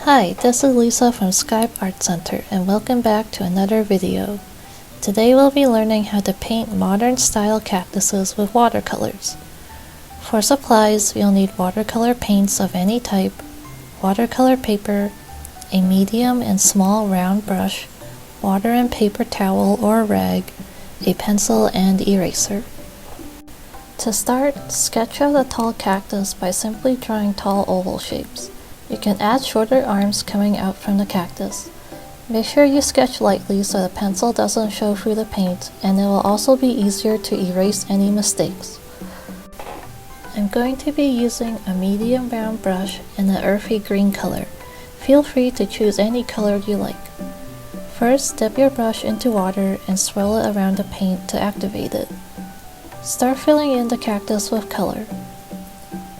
Hi, this is Lisa from SCYAP Art Center and welcome back to another video. Today we'll be learning how to paint modern style cactuses with watercolors. For supplies, you'll need watercolor paints of any type, watercolor paper, a medium and small round brush, water and paper towel or rag, a pencil and eraser. To start, sketch out a tall cactus by simply drawing tall oval shapes. You can add shorter arms coming out from the cactus. Make sure you sketch lightly so the pencil doesn't show through the paint, and it will also be easier to erase any mistakes. I'm going to be using a medium round brush in an earthy green color. Feel free to choose any color you like. First, dip your brush into water and swirl it around the paint to activate it. Start filling in the cactus with color.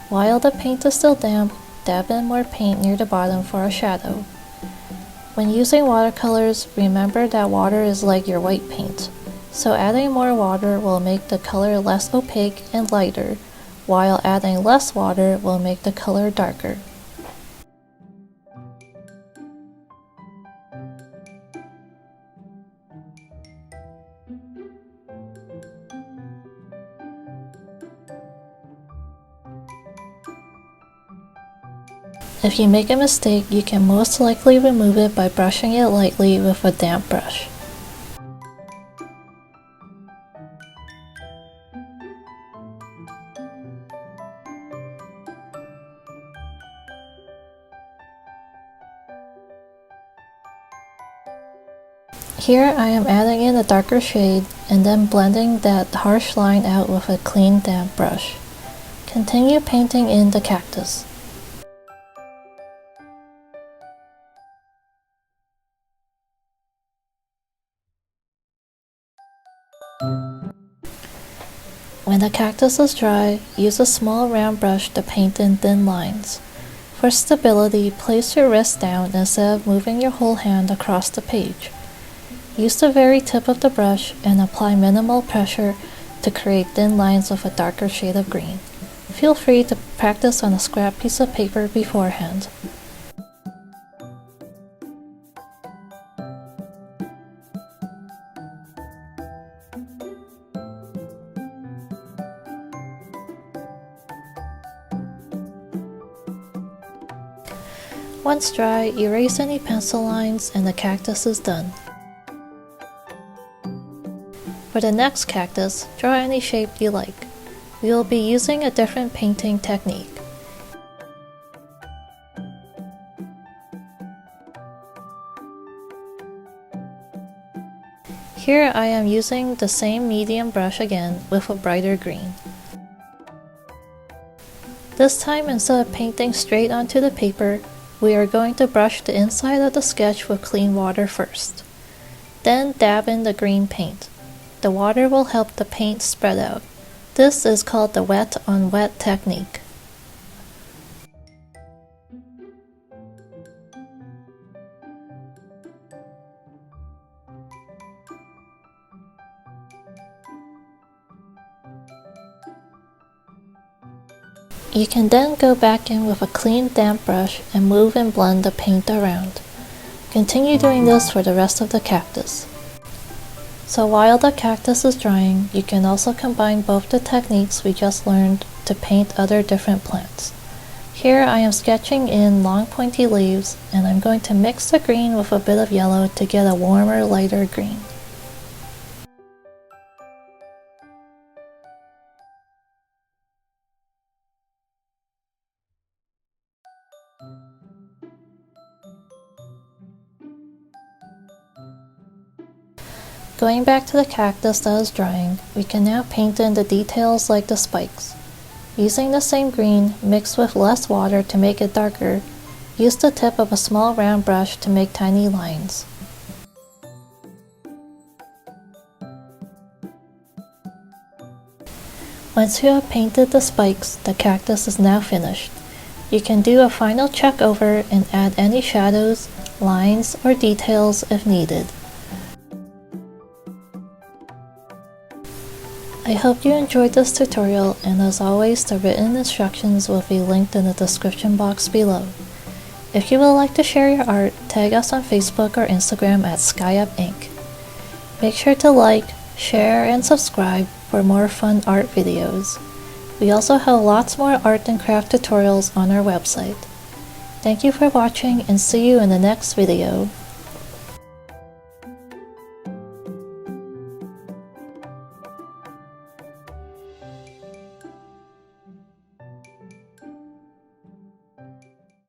While the paint is still damp, dab in more paint near the bottom for a shadow. When using watercolors, remember that water is like your white paint, so adding more water will make the color less opaque and lighter, while adding less water will make the color darker. If you make a mistake, you can most likely remove it by brushing it lightly with a damp brush. Here I am adding in a darker shade and then blending that harsh line out with a clean damp brush. Continue painting in the cactus. When the cactus is dry, use a small round brush to paint in thin lines. For stability, place your wrist down instead of moving your whole hand across the page. Use the very tip of the brush and apply minimal pressure to create thin lines with a darker shade of green. Feel free to practice on a scrap piece of paper beforehand. Once dry, erase any pencil lines and the cactus is done. For the next cactus, draw any shape you like. We will be using a different painting technique. Here I am using the same medium brush again with a brighter green. This time, instead of painting straight onto the paper, we are going to brush the inside of the sketch with clean water first. Then dab in the green paint. The water will help the paint spread out. This is called the wet on wet technique. You can then go back in with a clean damp brush and move and blend the paint around. Continue doing this for the rest of the cactus. So while the cactus is drying, you can also combine both the techniques we just learned to paint other different plants. Here I am sketching in long pointy leaves, and I'm going to mix the green with a bit of yellow to get a warmer, lighter green. Going back to the cactus that is drying, we can now paint in the details like the spikes. Using the same green, mixed with less water to make it darker, use the tip of a small round brush to make tiny lines. Once you have painted the spikes, the cactus is now finished. You can do a final check over and add any shadows, lines, or details if needed. I hope you enjoyed this tutorial, and as always, the written instructions will be linked in the description box below. If you would like to share your art, tag us on Facebook or Instagram at SCYAP Inc. Make sure to like, share, and subscribe for more fun art videos. We also have lots more art and craft tutorials on our website. Thank you for watching and see you in the next video.